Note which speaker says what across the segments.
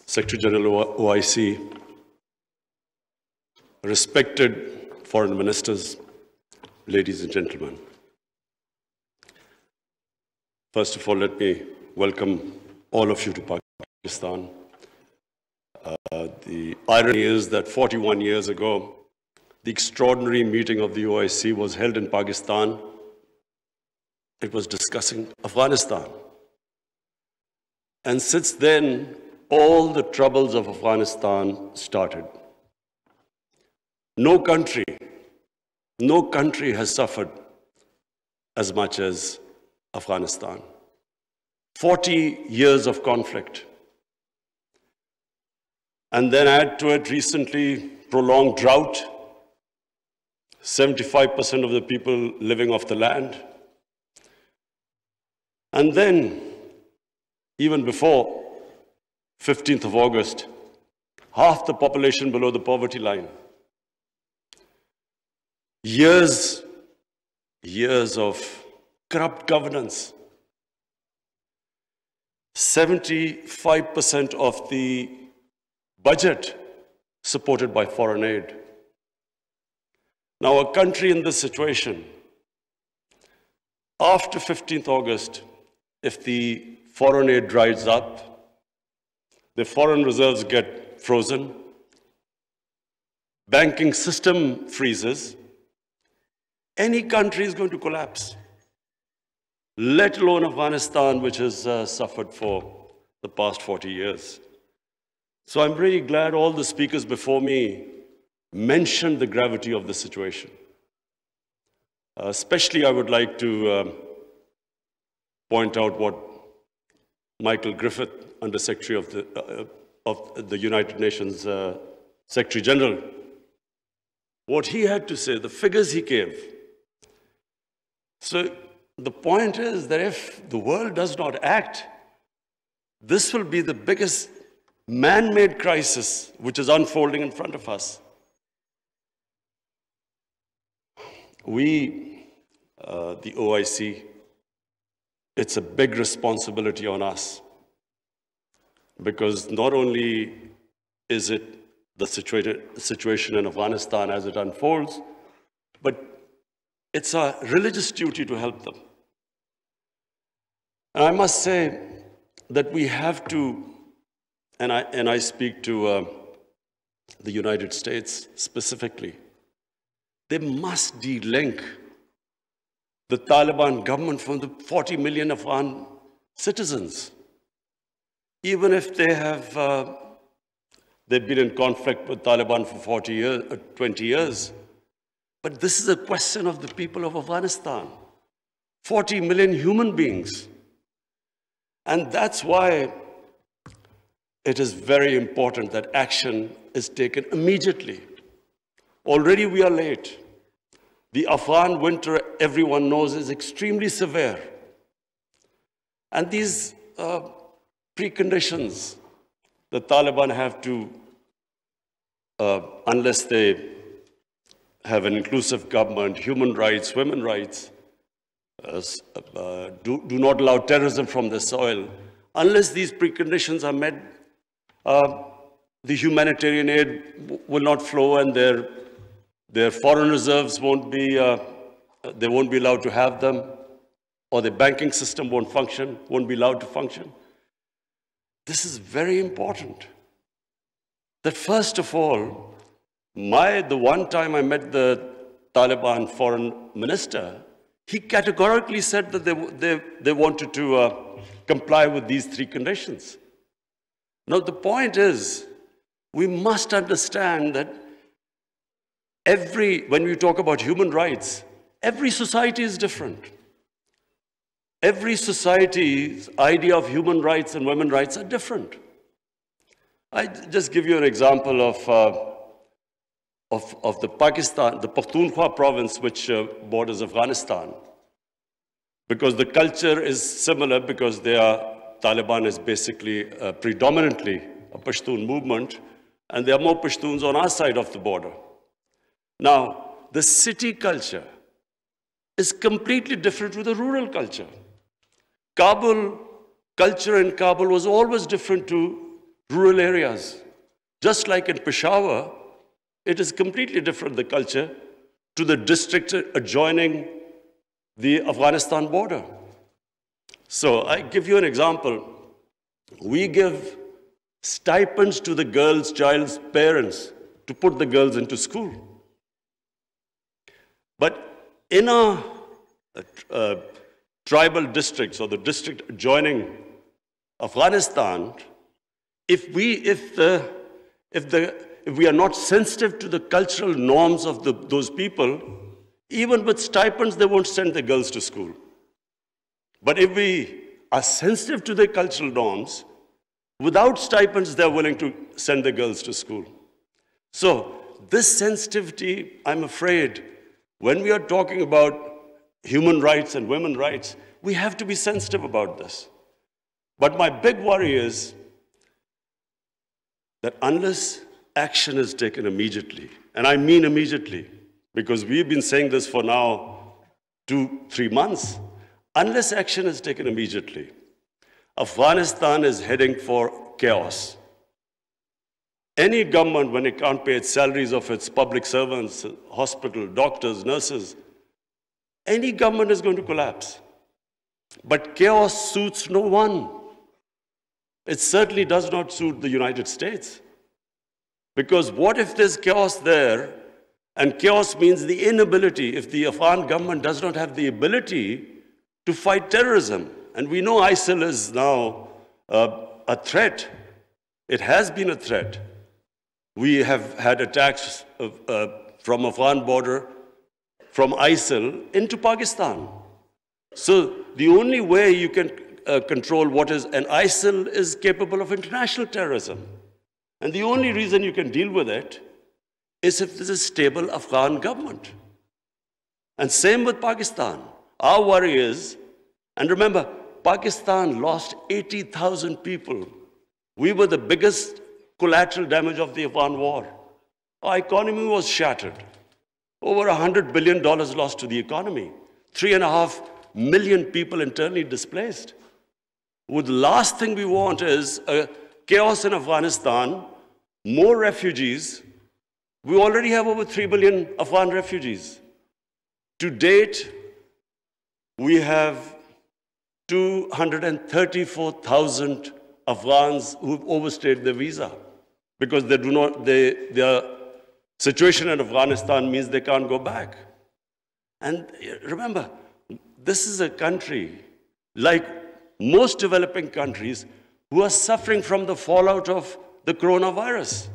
Speaker 1: Secretary General OIC, respected foreign ministers, ladies and gentlemen. First of all, let me welcome all of you to Pakistan. The irony is that 41 years ago, the extraordinary meeting of the OIC was held in Pakistan. It was discussing Afghanistan. And since then, all the troubles of Afghanistan started. No country has suffered as much as Afghanistan. 40 years of conflict. And then add to it recently prolonged drought, 75% of the people living off the land. And then, even before 15th of August, half the population below the poverty line. Years of corrupt governance. 75% of the budget supported by foreign aid. Now, a country in this situation, after 15th August, if the foreign aid dries up, the foreign reserves get frozen, banking system freezes, any country is going to collapse, let alone Afghanistan, which has suffered for the past 40 years. So I'm really glad all the speakers before me mentioned the gravity of the situation. Especially, I would like to point out what Michael Griffith, Under Secretary of the United Nations Secretary General, what he had to say, the figures he gave. So the point is that if the world does not act, this will be the biggest man-made crisis which is unfolding in front of us. We, the OIC, it's a big responsibility on us, because not only is it the situation in Afghanistan as it unfolds, but it's a religious duty to help them. And I must say that we have to, and I speak to the United States specifically, they must de-link the Taliban government from the 40 million Afghan citizens. Even if they have, they've been in conflict with Taliban for 20 years. But this is a question of the people of Afghanistan. 40 million human beings. And that's why it is very important that action is taken immediately. Already we are late. The Afghan winter, everyone knows, is extremely severe. And these preconditions the Taliban have to, unless they have an inclusive government, human rights, women's rights, do not allow terrorism from the soil, unless these preconditions are met, the humanitarian aid will not flow, and their foreign reserves won't be, they won't be allowed to have them, or the banking system won't function, won't be allowed to function. This is very important. That first of all, the one time I met the Taliban foreign minister, he categorically said that they wanted to comply with these three conditions. Now the point is, we must understand that when we talk about human rights, every society is different. Every society's idea of human rights and women's rights are different. I just give you an example of the Pakhtunkhwa province, which borders Afghanistan. Because the culture is similar, because Taliban is basically predominantly a Pashtun movement, and there are more Pashtuns on our side of the border. Now, the city culture is completely different to the rural culture. Culture in Kabul was always different to rural areas. Just like in Peshawar, it is completely different, the culture, to the district adjoining the Afghanistan border. So I give you an example. We give stipends to the child's parents to put the girls into school. But in our tribal districts or the district adjoining Afghanistan, if we are not sensitive to the cultural norms of those people, even with stipends, they won't send their girls to school. But if we are sensitive to their cultural norms, without stipends, they're willing to send their girls to school. So this sensitivity, I'm afraid, when we are talking about human rights and women's rights, we have to be sensitive about this. But my big worry is that unless action is taken immediately, and I mean immediately, because we've been saying this for now 2-3 months, unless action is taken immediately, Afghanistan is heading for chaos. Any government, when it can't pay its salaries of its public servants, hospital, doctors, nurses, any government is going to collapse. But chaos suits no one. It certainly does not suit the United States. Because what if there's chaos there, and chaos means the inability, if the Afghan government does not have the ability to fight terrorism. And we know ISIL is now a threat. It has been a threat. We have had attacks from Afghan border, from ISIL into Pakistan. So the only way you can control what is, and ISIL is capable of international terrorism. And the only reason you can deal with it is if there's a stable Afghan government. And same with Pakistan. Our worry is, and remember, Pakistan lost 80,000 people. We were the biggest collateral damage of the Afghan war. Our economy was shattered. Over $100 billion lost to the economy. 3.5 million people internally displaced. Well, the last thing we want is chaos in Afghanistan, more refugees. We already have over 3 billion Afghan refugees. To date, we have 234,000 Afghans who've overstayed their visa because their situation in Afghanistan means they can't go back. And remember, this is a country, like most developing countries, who are suffering from the fallout of the coronavirus.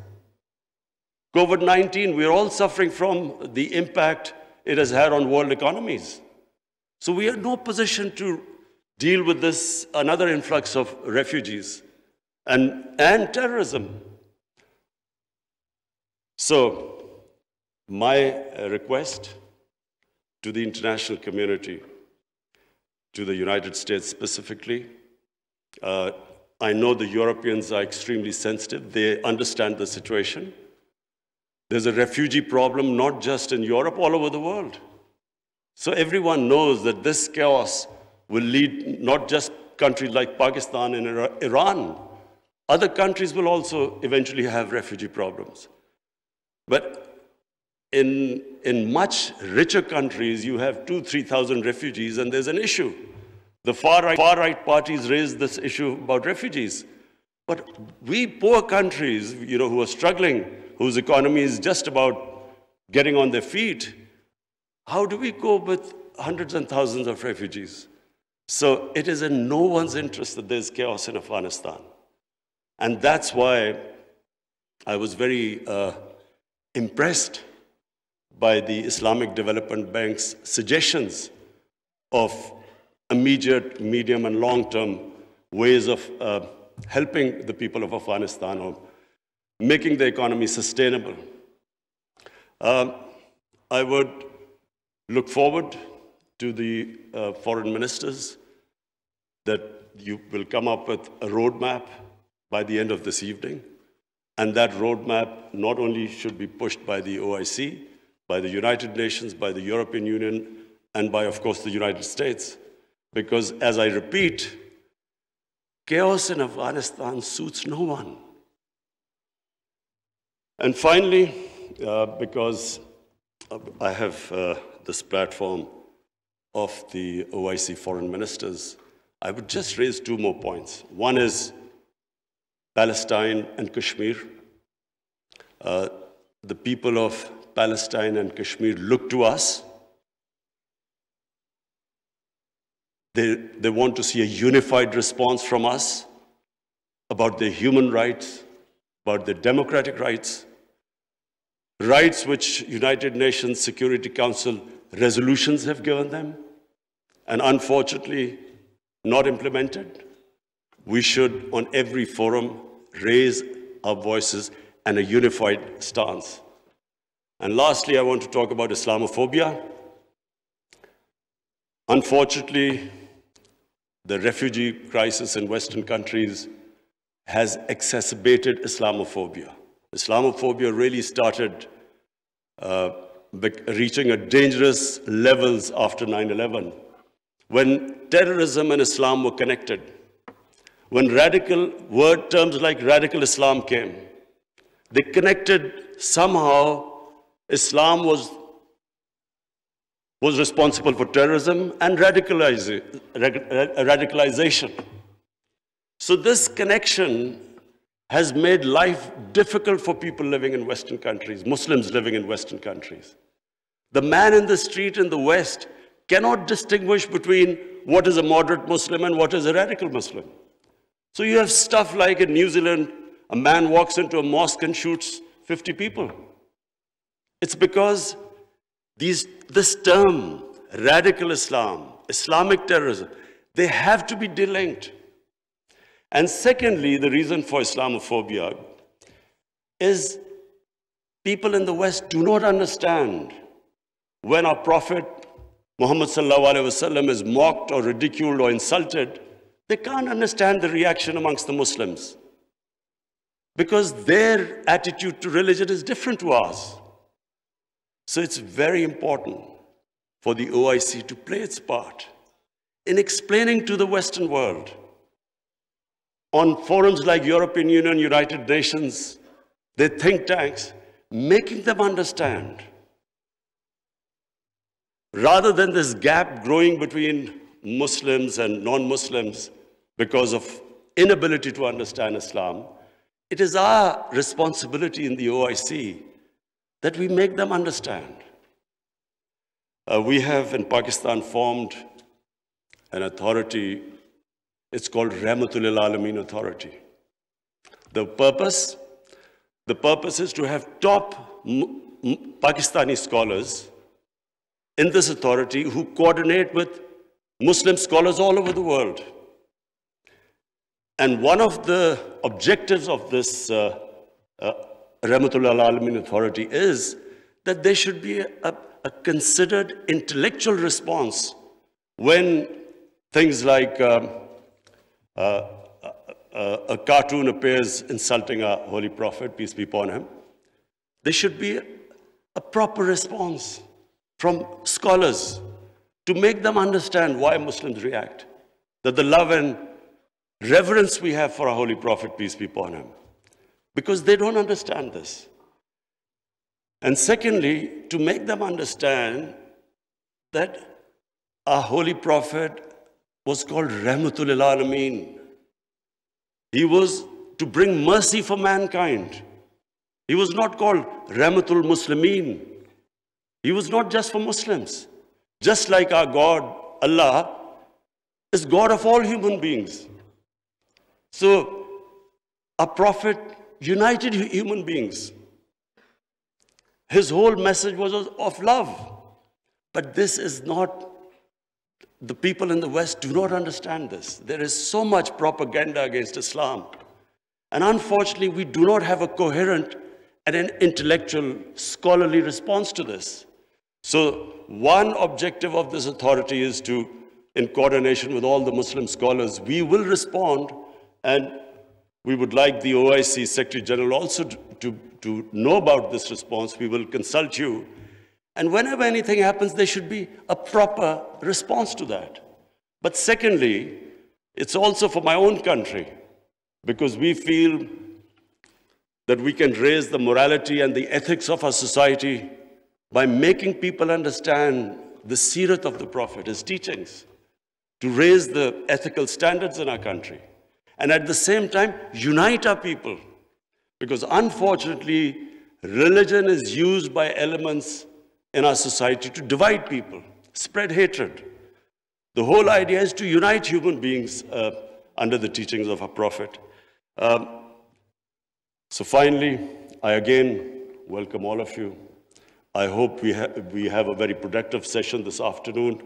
Speaker 1: COVID-19, we're all suffering from the impact it has had on world economies. So we are in no position to deal with this, another influx of refugees and terrorism. So my request to the international community, to the United States specifically, I know the Europeans are extremely sensitive. They understand the situation. There's a refugee problem not just in Europe, all over the world. So everyone knows that this chaos will lead not just countries like Pakistan and Iran. Other countries will also eventually have refugee problems. But in much richer countries, you have 2,000-3,000 refugees, and there's an issue. The far-right parties raise this issue about refugees. But we poor countries, who are struggling, whose economy is just about getting on their feet, how do we cope with hundreds and thousands of refugees? So it is in no one's interest that there's chaos in Afghanistan. And that's why I was very impressed by the Islamic Development Bank's suggestions of immediate, medium, and long-term ways of helping the people of Afghanistan or making the economy sustainable. I would look forward to the foreign ministers that you will come up with a roadmap by the end of this evening. And that roadmap not only should be pushed by the OIC, by the United Nations, by the European Union, and by, of course, the United States. Because, as I repeat, chaos in Afghanistan suits no one. And finally, because I have this platform of the OIC foreign ministers, I would just raise two more points. One is Palestine and Kashmir. The people of Palestine and Kashmir look to us. They want to see a unified response from us about their human rights, about their democratic rights, rights which United Nations Security Council resolutions have given them, and unfortunately not implemented. We should, on every forum, raise our voices and a unified stance. And lastly, I want to talk about Islamophobia. Unfortunately, the refugee crisis in Western countries has exacerbated Islamophobia. Islamophobia really started reaching a dangerous levels after 9/11, when terrorism and Islam were connected. When terms like radical Islam came, they connected somehow. Islam was responsible for terrorism and radicalization. So this connection has made life difficult for people living in Western countries, Muslims living in Western countries. The man in the street in the West cannot distinguish between what is a moderate Muslim and what is a radical Muslim. So you have stuff like in New Zealand, a man walks into a mosque and shoots 50 people. It's because this term, radical Islam, Islamic terrorism, they have to be delinked. And secondly, the reason for Islamophobia is people in the West do not understand when our Prophet Muhammad sallallahu alaihi wasallam is mocked or ridiculed or insulted. They can't understand the reaction amongst the Muslims because their attitude to religion is different to ours. So it's very important for the OIC to play its part in explaining to the Western world on forums like European Union, United Nations, their think tanks, making them understand. Rather than this gap growing between Muslims and non-Muslims because of inability to understand Islam, it is our responsibility in the OIC that we make them understand. We have in Pakistan formed an authority. It's called Rahmatul Lil Alameen Authority. The purpose is to have top Pakistani scholars in this authority who coordinate with Muslim scholars all over the world. And one of the objectives of this Rahmatul Lil Alameen Authority is that there should be a considered intellectual response when things like a cartoon appears insulting our Holy Prophet, peace be upon him. There should be a proper response from scholars to make them understand why Muslims react, that the love and reverence we have for our Holy Prophet, peace be upon him, because they don't understand this. And secondly, to make them understand that our Holy Prophet was called Rahmatul Lil Alameen. He was to bring mercy for mankind. He was not called Rahmatul Muslimeen. He was not just for Muslims. Just like our God, Allah, is God of all human beings. So, our Prophet united human beings. His whole message was of love. But this is not, the people in the West do not understand this. There is so much propaganda against Islam. And unfortunately, we do not have a coherent and an intellectual, scholarly response to this. So one objective of this authority is to, in coordination with all the Muslim scholars, we will respond, and we would like the OIC Secretary General also to know about this response. We will consult you. And whenever anything happens, there should be a proper response to that. But secondly, it's also for my own country, because we feel that we can raise the morality and the ethics of our society by making people understand the seerat of the Prophet, his teachings, to raise the ethical standards in our country, and at the same time, unite our people. Because unfortunately, religion is used by elements in our society to divide people, spread hatred. The whole idea is to unite human beings under the teachings of our Prophet. So finally, I again welcome all of you. I hope we have a very productive session this afternoon,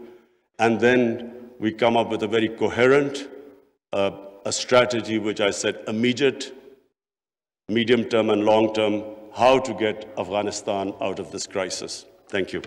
Speaker 1: and then we come up with a very coherent a strategy, which I said immediate, medium-term and long-term, how to get Afghanistan out of this crisis. Thank you.